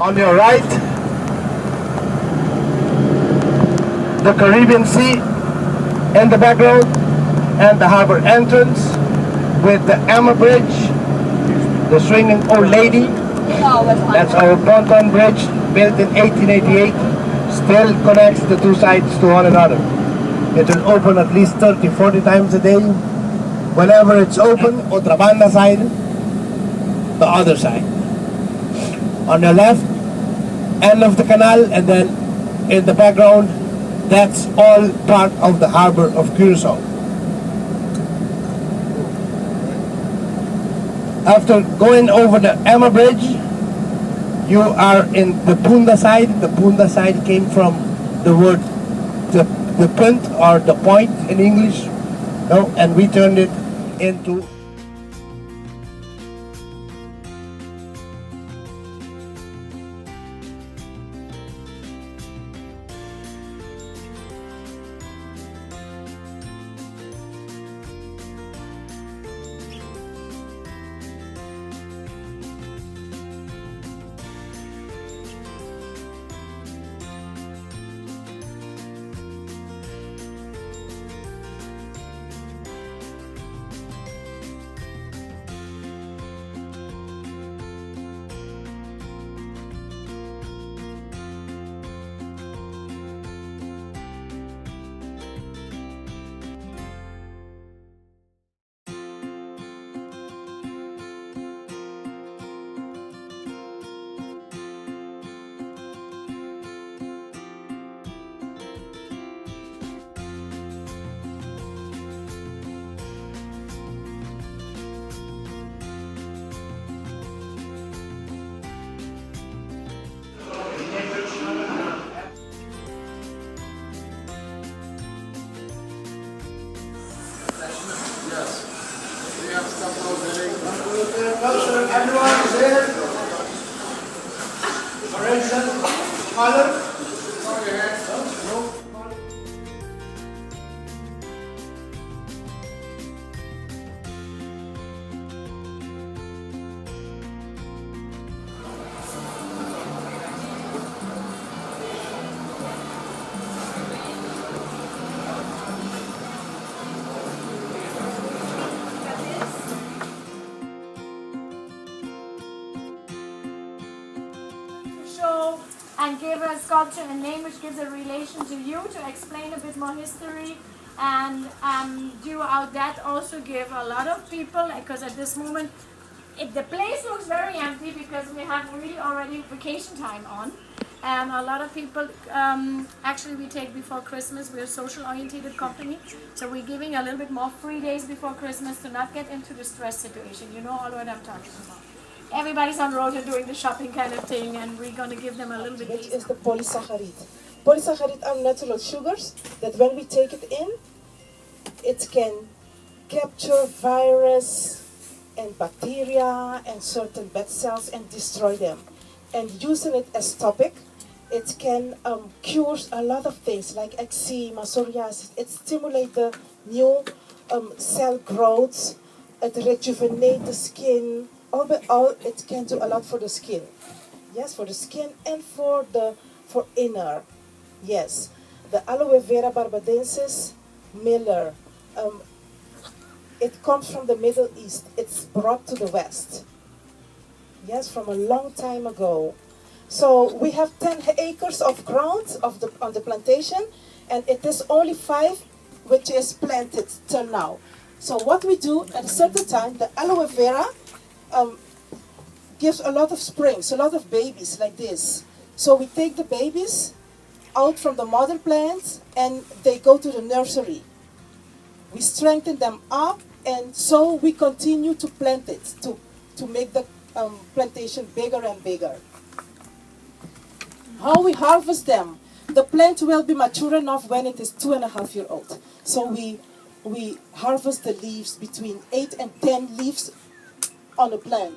On your right, the Caribbean Sea in the background and the harbor entrance with the Emma Bridge, the swinging old lady. That's our pontoon bridge built in 1888. Still connects the two sides to one another. It will open at least 30-40 times a day. Whenever it's open, otra banda side, the other side. On the left end of the canal, and then in the background, that's all part of the harbor of Curaçao. After going over the Emma Bridge, you are in the Punda side. The Punda side came from the word the punt or the point in English, no? And we turned it into and give a sculpture a name which gives a relation to you, to explain a bit more history, and throughout that also give a lot of people, because at this moment the place looks very empty because we have really already vacation time on, and a lot of people actually we take before Christmas. We're a social oriented company, so we're giving a little bit more free days before Christmas to not get into the stress situation. You know all what I'm talking about. Everybody's on road and doing the shopping kind of thing, and we're going to give them a little bit. Which is the polysaccharide. Polysaccharide are natural sugars that when we take it in, it can capture virus and bacteria and certain bad cells and destroy them. And using it as topic, it can cure a lot of things like eczema, psoriasis. It stimulates the new cell growth. It rejuvenates the skin. All it can do a lot for the skin. Yes, for the skin and for inner. Yes, the aloe vera barbadensis Miller. It comes from the Middle East. It's brought to the West. Yes, from a long time ago. So we have 10 acres of ground on the plantation, and it is only 5 which is planted till now. So what we do at a certain time, the aloe vera gives a lot of springs, a lot of babies like this. So we take the babies out from the mother plant and they go to the nursery. We strengthen them up, and so we continue to plant it to make the plantation bigger and bigger. How we harvest them? The plant will be mature enough when it is 2.5 years old. So we harvest the leaves between 8 and 10 leaves on a plant.